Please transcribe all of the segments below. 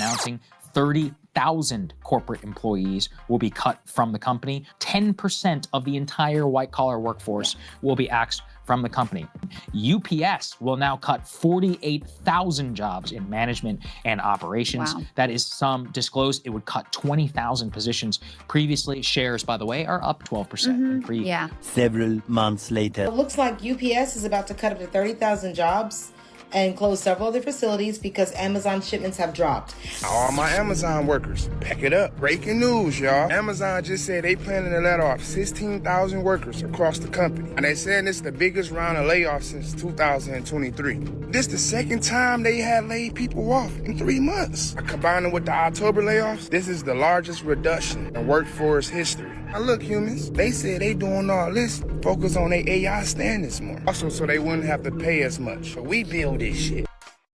announcing 30,000 corporate employees will be cut from the company. 10% of the entire white-collar workforce will be axed from the company. UPS will now cut 48,000 jobs in management and operations. Wow. That is some disclosed. It would cut 20,000 positions. Previously, shares, by the way, are up 12%. Several months later. It looks like UPS is about to cut up to 30,000 jobs and close several other facilities because Amazon shipments have dropped. All my Amazon workers, pack it up. Breaking news, y'all. Amazon just said they planning to let off 16,000 workers across the company. And they said this is the biggest round of layoffs since 2023. This the second time they had laid people off in 3 months. Combining with the October layoffs, this is the largest reduction in workforce history. Now look, humans, they said they doing all this, focus on their AI standards more. Also, so they wouldn't have to pay as much. So we build this shit.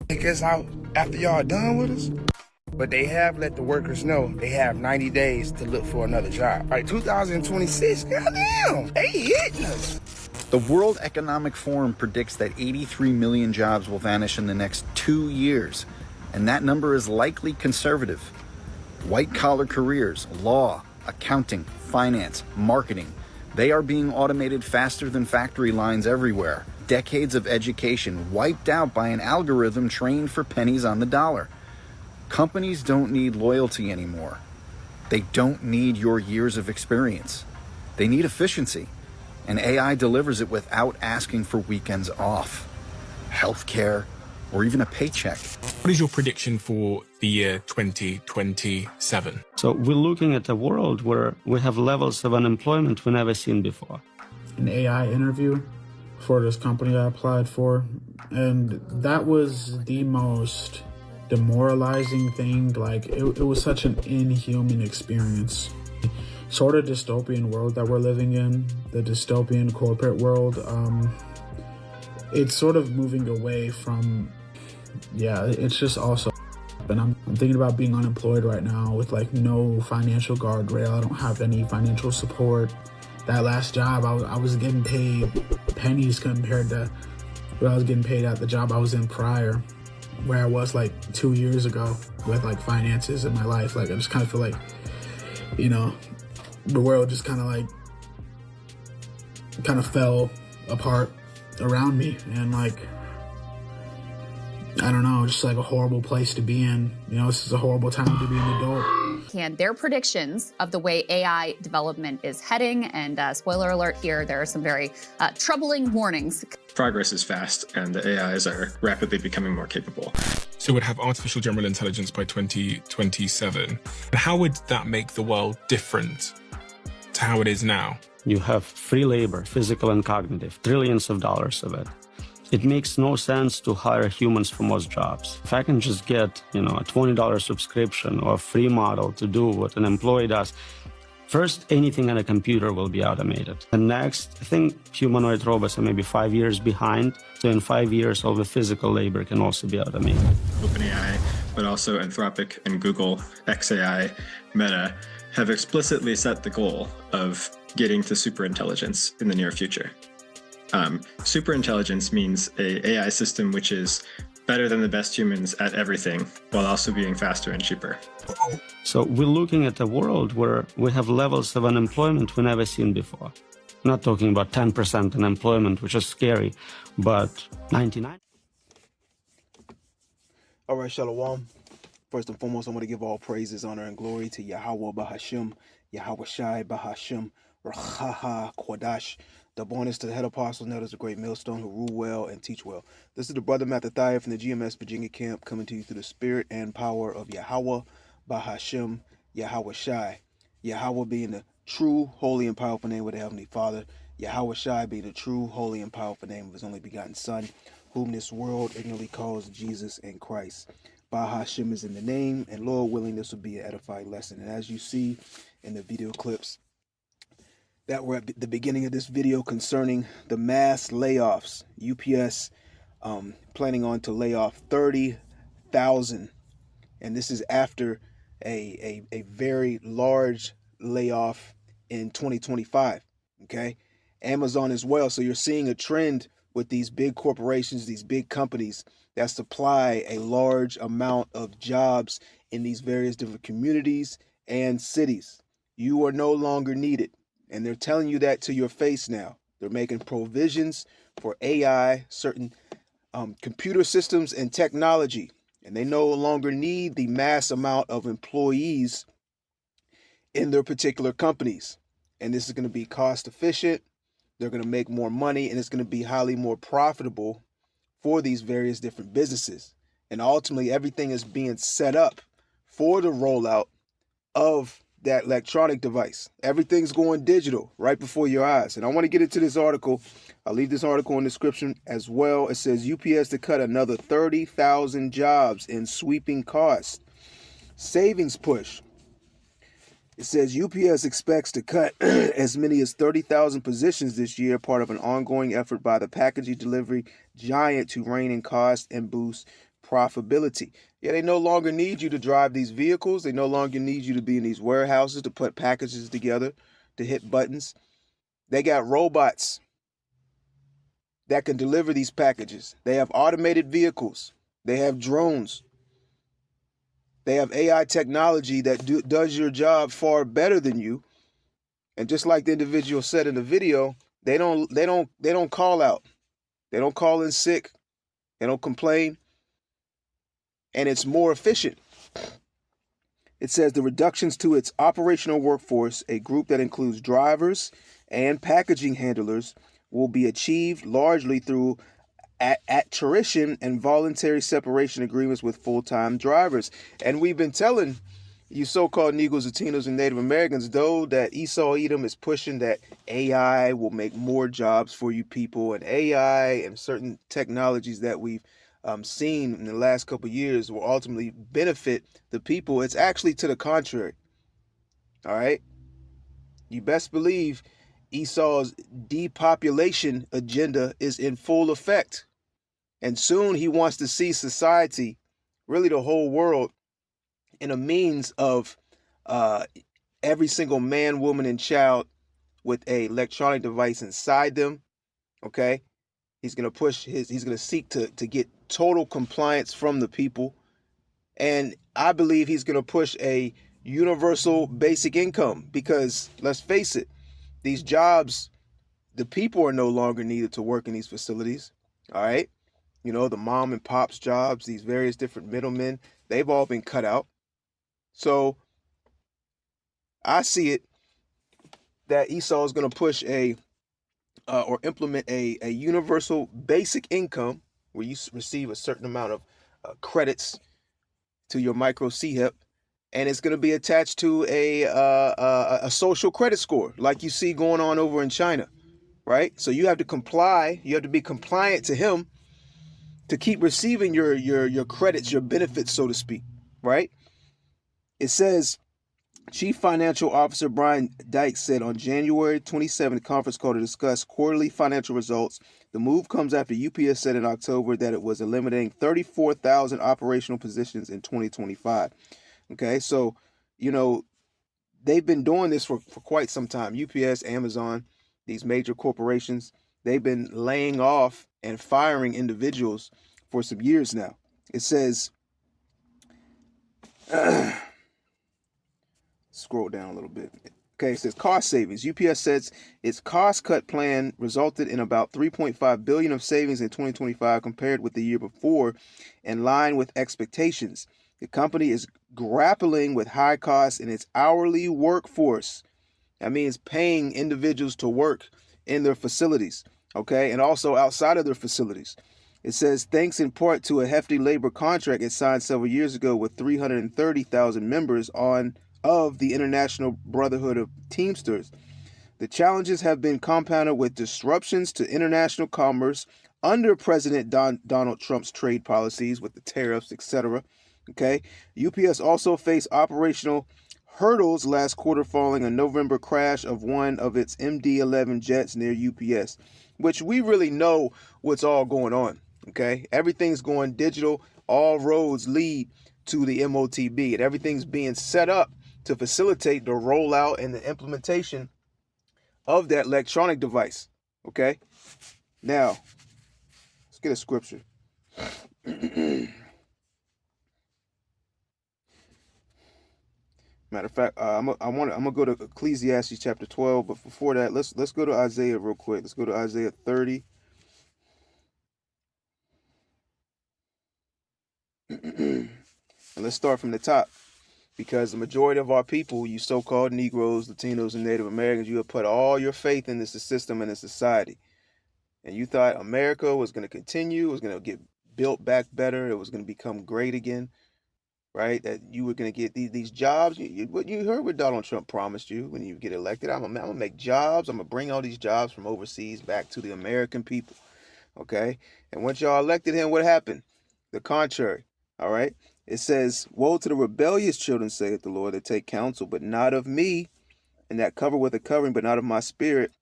Take us out after y'all done with us. But they have let the workers know they have 90 days to look for another job. All right, 2026, goddamn, they hitting us. The World Economic Forum predicts that 83 million jobs will vanish in the next 2 years, and that number is likely conservative. White-collar careers, law, accounting, finance, marketing, they are being automated faster than factory lines everywhere. Decades of education wiped out by an algorithm trained for pennies on the dollar. Companies don't need loyalty anymore. They don't need your years of experience. They need efficiency, and AI delivers it without asking for weekends off, healthcare, or even a paycheck. What is your prediction for the year 2027? So we're looking at a world where we have levels of unemployment we've never seen before. An AI interview for this company I applied for, and that was the most demoralizing thing. Like, it was such an inhuman experience. Sort of dystopian world that we're living in, the dystopian corporate world. It's sort of moving away from, it's just also, and I'm thinking about being unemployed right now with like no financial guardrail. I don't have any financial support. That last job, I was getting paid pennies compared to what I was getting paid at the job I was in prior, where I was like 2 years ago with like finances in my life. Like, I just kind of feel like, the world just kind of fell apart around me, and like, I don't know, just like a horrible place to be in. This is a horrible time to be an adult. And their predictions of the way AI development is heading, and spoiler alert here, there are some very troubling warnings. Progress is fast, and the AIs are rapidly becoming more capable. So we'd have artificial general intelligence by 2027. How would that make the world different to how it is now? You have free labor, physical and cognitive, trillions of dollars of it. It makes no sense to hire humans for most jobs. If I can just get, a $20 subscription or a free model to do what an employee does, first, anything on a computer will be automated. And next, I think humanoid robots are maybe 5 years behind. So in 5 years, all the physical labor can also be automated. OpenAI, but also Anthropic and Google, XAI, Meta, have explicitly set the goal of getting to superintelligence in the near future. Superintelligence means an AI system which is better than the best humans at everything, while also being faster and cheaper. So we're looking at a world where we have levels of unemployment we've never seen before. I'm not talking about 10% unemployment, which is scary, but 99%. All right, Shalom. First and foremost, I want to give all praises, honor, and glory to Yahweh Bahashim, Yahweh Shai Bahashim, Rachaha Kodash. The bonus to the head apostle, known as the great millstone, who rule well and teach well. This is the brother Mattathiah from the GMS Virginia camp, coming to you through the spirit and power of Yahweh Bahashim, Yahweh Shai. Yahweh being the true, holy, and powerful name of the Heavenly Father. Yahweh Shai being the true, holy, and powerful name of his only begotten Son, whom this world ignorantly calls Jesus and Christ. Bahashim is in the name, and Lord willing, this will be an edifying lesson. And as you see in the video clips that were at the beginning of this video concerning the mass layoffs, UPS planning on to lay off 30,000, and this is after a very large layoff in 2025. Okay, Amazon as well. So you're seeing a trend with these big corporations, these big companies that supply a large amount of jobs in these various different communities and cities. You are no longer needed. And they're telling you that to your face now. They're making provisions for AI, certain computer systems and technology. And they no longer need the mass amount of employees in their particular companies. And this is going to be cost efficient. They're going to make more money, and it's going to be highly more profitable for these various different businesses. And ultimately, everything is being set up for the rollout of that electronic device. Everything's going digital right before your eyes. And I want to get into this article. I'll leave this article in the description as well. It says UPS to cut another 30,000 jobs in sweeping cost. Savings push. It says UPS expects to cut as many as 30,000 positions this year, part of an ongoing effort by the packaging delivery giant to rein in cost and boost profitability. Yeah, they no longer need you to drive these vehicles. They no longer need you to be in these warehouses to put packages together, to hit buttons. They got robots that can deliver these packages. They have automated vehicles. They have drones. They have AI technology that does your job far better than you. And just like the individual said in the video, they don't call out. They don't call in sick. They don't complain. And it's more efficient. It says the reductions to its operational workforce, a group that includes drivers and packaging handlers, will be achieved largely through attrition and voluntary separation agreements with full-time drivers. And we've been telling you so-called Negroes, Latinos, and Native Americans, though, that Esau Edom is pushing that AI will make more jobs for you people, and AI and certain technologies that we've seen in the last couple of years will ultimately benefit the people. It's actually to the contrary. All right? You best believe Esau's depopulation agenda is in full effect. And soon he wants to see society, really the whole world, in a means of every single man, woman, and child with a electronic device inside them. Okay, he's gonna he's gonna seek to get total compliance from the people, and I believe he's gonna push a universal basic income because let's face it, these jobs, the people are no longer needed to work in these facilities. All right, you know, the mom and pops jobs, these various different middlemen, they've all been cut out. So I see it that Esau is going to push or implement a universal basic income where you receive a certain amount of credits to your micro CHIP, and it's going to be attached to a social credit score like you see going on over in China, right? So you have to comply, you have to be compliant to him to keep receiving your credits, your benefits, so to speak, right? It says Chief Financial Officer Brian Dykes said on January 27th conference call to discuss quarterly financial results. The move comes after UPS said in October that it was eliminating 34,000 operational positions in 2025. Okay, so, you know, they've been doing this for quite some time. UPS, Amazon, these major corporations, they've been laying off and firing individuals for some years now. It says, scroll down a little bit. Okay, it says cost savings. UPS says its cost cut plan resulted in about $3.5 billion of savings in 2025 compared with the year before, in line with expectations. The company is grappling with high costs in its hourly workforce. That means paying individuals to work in their facilities, okay, and also outside of their facilities. It says thanks in part to a hefty labor contract it signed several years ago with 330,000 members of the International Brotherhood of Teamsters. The challenges have been compounded with disruptions to international commerce under President Donald Trump's trade policies with the tariffs, etc. Okay, UPS also faced operational hurdles last quarter following a November crash of one of its MD-11 jets near UPS, which we really know what's all going on. Okay, everything's going digital. All roads lead to the MOTB, and everything's being set up to facilitate the rollout and the implementation of that electronic device. Okay, now let's get a scripture. Matter of fact, I'm gonna go to Ecclesiastes chapter 12, but before that, let's go to Isaiah real quick. Let's go to Isaiah 30. And let's start from the top, because the majority of our people, you so-called Negroes, Latinos, and Native Americans, you have put all your faith in this system and this society, and you thought America was going to continue, was going to get built back better, it was going to become great again, right? That you were going to get these jobs. What you heard what Donald Trump promised you when you get elected. I'm gonna make jobs. I'm gonna bring all these jobs from overseas back to the American people. Okay, and once y'all elected him, what happened? The contrary. All right. It says, "Woe to the rebellious children, saith the Lord, that take counsel, but not of me, and that cover with a covering, but not of my spirit,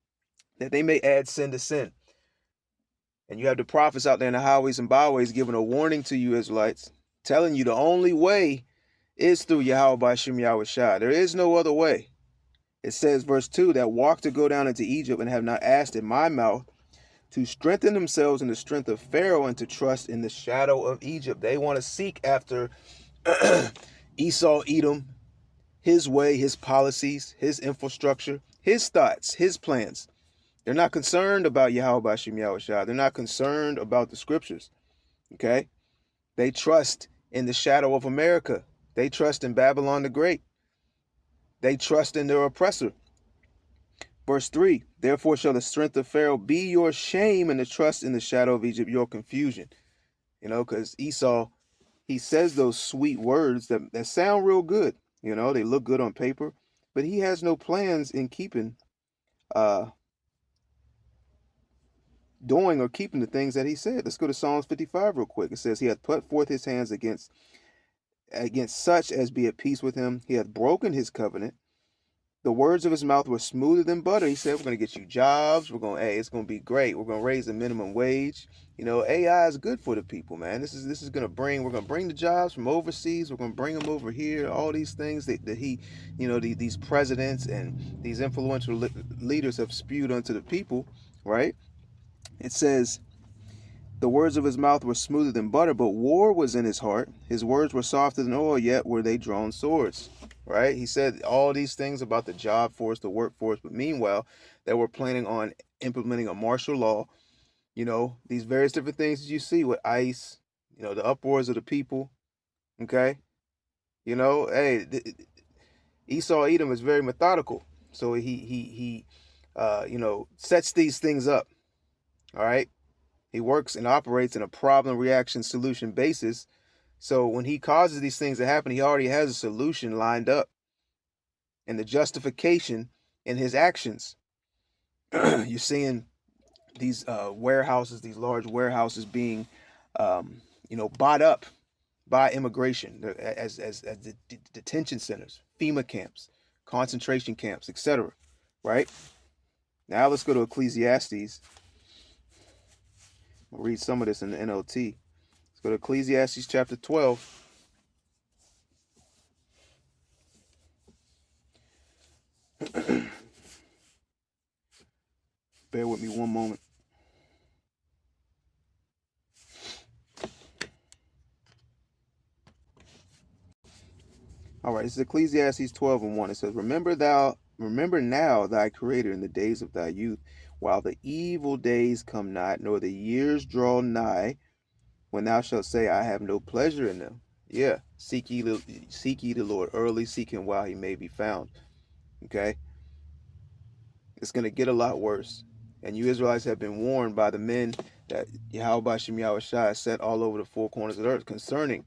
that they may add sin to sin." And you have the prophets out there in the highways and byways giving a warning to you Israelites, telling you the only way is through Yahweh by Shem Yahweh Shai. There is no other way. It says, verse 2, that walk to go down into Egypt and have not asked in my mouth, to strengthen themselves in the strength of Pharaoh and to trust in the shadow of Egypt. They want to seek after Esau, Edom, his way, his policies, his infrastructure, his thoughts, his plans. They're not concerned about Yahweh by Shem Yahweh Shai. They're not concerned about the scriptures. Okay? They trust in the shadow of America. They trust in Babylon the Great. They trust in their oppressor. Verse 3, therefore shall the strength of Pharaoh be your shame, and the trust in the shadow of Egypt your confusion. You know, because Esau, he says those sweet words that sound real good. You know, they look good on paper, but he has no plans in keeping, doing or keeping the things that he said. Let's go to Psalms 55 real quick. It says, he hath put forth his hands against such as be at peace with him. He hath broken his covenant. The words of his mouth were smoother than butter. He said, we're going to get you jobs. It's going to be great. We're going to raise the minimum wage. You know, AI is good for the people, man. We're going to bring the jobs from overseas. We're going to bring them over here. All these things that he, you know, these presidents and these influential leaders have spewed onto the people, right? It says, the words of his mouth were smoother than butter, but war was in his heart. His words were softer than oil, yet were they drawn swords. Right? He said all these things about the job force, the workforce, but meanwhile, they were planning on implementing a martial law. You know, these various different things that you see with ICE, you know, the uproars of the people. Okay? You know, hey, Esau Edom is very methodical. So he you know, sets these things up. All right? He works and operates in a problem reaction solution basis. So when he causes these things to happen, he already has a solution lined up and the justification in his actions. You're seeing these warehouses, these large warehouses being, you know, bought up by immigration as detention centers, FEMA camps, concentration camps, etc. Right? Now let's go to Ecclesiastes. I'll read some of this in the NLT. Let's go to Ecclesiastes chapter 12. Bear with me one moment. All right, this is Ecclesiastes 12:1. It says, remember now thy creator in the days of thy youth, while the evil days come not, nor the years draw nigh, when thou shalt say, I have no pleasure in them. Yeah, seek ye the Lord early, seek him while he may be found. Okay? It's going to get a lot worse. And you Israelites have been warned by the men that Yahweh Shem Yahweh Shai set all over the four corners of the earth concerning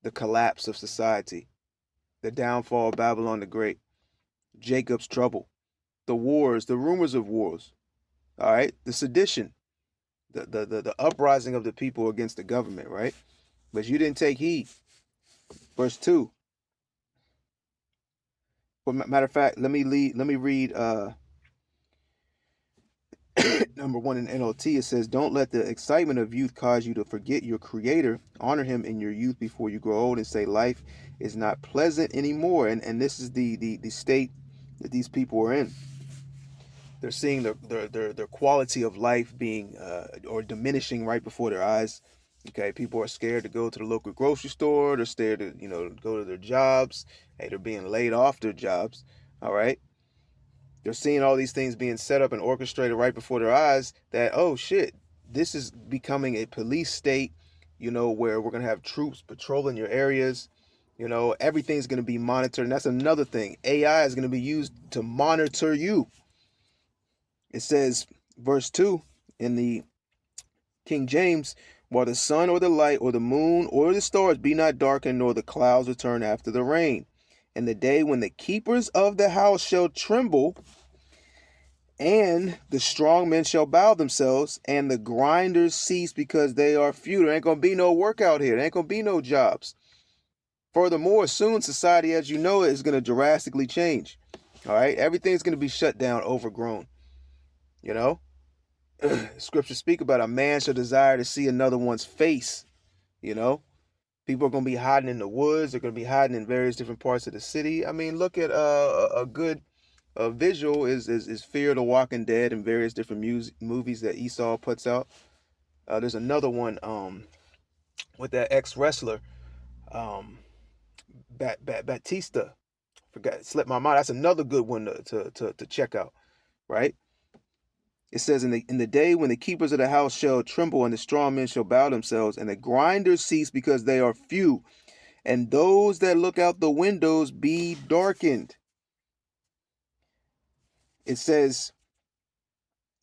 the collapse of society, the downfall of Babylon the Great, Jacob's trouble, the wars, the rumors of wars, all right, the sedition, the uprising of the people against the government, right? But you didn't take heed. Verse 2. Well, matter of fact, let me read number 1 in NLT. It says, don't let the excitement of youth cause you to forget your creator. Honor him in your youth before you grow old and say life is not pleasant anymore. And this is the state that these people are in. They're seeing their quality of life being or diminishing right before their eyes. Okay, people are scared to go to the local grocery store. They're scared to, go to their jobs. Hey, they're being laid off their jobs. All right. They're seeing all these things being set up and orchestrated right before their eyes that, oh shit, this is becoming a police state, where we're going to have troops patrolling your areas. Everything's going to be monitored. And that's another thing. AI is going to be used to monitor you. It says, verse 2 in the King James, while the sun or the light or the moon or the stars be not darkened, nor the clouds return after the rain. And the day when the keepers of the house shall tremble, and the strong men shall bow themselves, and the grinders cease because they are few. There ain't going to be no work out here. There ain't going to be no jobs. Furthermore, soon society as you know it is going to drastically change. All right? Everything's going to be shut down, overgrown. Scriptures speak about a man shall desire to see another one's face. People are going to be hiding in the woods. They're going to be hiding in various different parts of the city. I mean, look at a good visual is Fear the Walking Dead and various different movies that Esau puts out. There's another one with that ex-wrestler, Batista. Forgot, slipped my mind. That's another good one to check out, right? It says, in the day when the keepers of the house shall tremble, and the strong men shall bow themselves, and the grinders cease because they are few, and those that look out the windows be darkened. It says,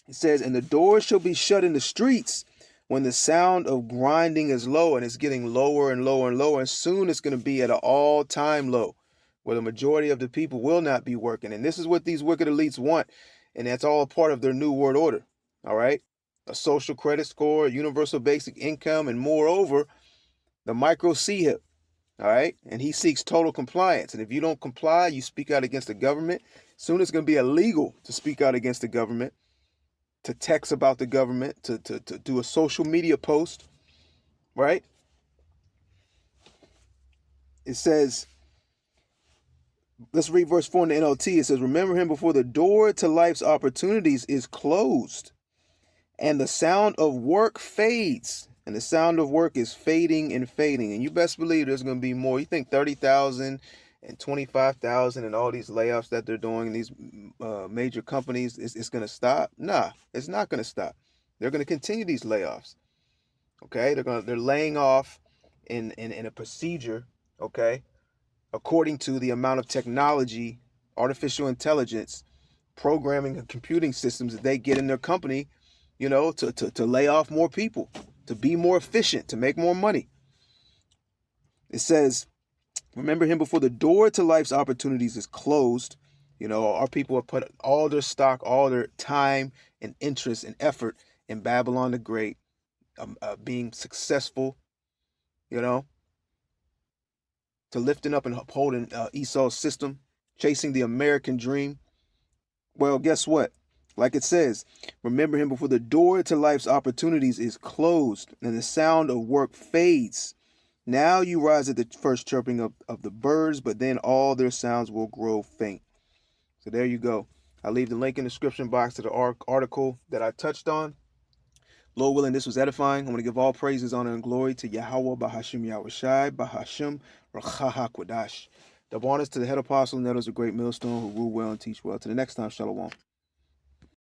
and the doors shall be shut in the streets when the sound of grinding is low, and it's getting lower and lower and lower, and soon it's going to be at an all-time low, where the majority of the people will not be working. And this is what these wicked elites want. And that's all a part of their new world order. All right. A social credit score, universal basic income, and moreover, the micro C-HIP. All right. And he seeks total compliance. And if you don't comply, you speak out against the government. Soon it's going to be illegal to speak out against the government, to text about the government, to do a social media post. Right. It says, let's read verse 4 in the NLT. It says, remember him before the door to life's opportunities is closed, and the sound of work fades. And the sound of work is fading and fading. And you best believe there's going to be more. You think 30,000 and 25,000 and all these layoffs that they're doing in these major companies, it's going to stop? Nah, it's not going to stop. They're going to continue these layoffs. Okay? They're laying off in a procedure, okay, according to the amount of technology, artificial intelligence, programming and computing systems that they get in their company, to lay off more people, to be more efficient, to make more money. It says, remember him before the door to life's opportunities is closed. Our people have put all their stock, all their time and interest and effort in Babylon the Great, being successful, to lifting up and upholding Esau's system, chasing the American dream. Well, guess what? Like it says, remember him before the door to life's opportunities is closed and the sound of work fades. Now you rise at the first chirping of the birds, but then all their sounds will grow faint. So there you go. I'll leave the link in the description box to the article that I touched on. Lord willing, this was edifying. I want to give all praises, honor, and glory to Yahweh, Bahashim Yahushai, Bahashim Rachaha Kwadash. Double honors to the head apostle and that is a great millstone who rule well and teach well. To the next time, Shalom.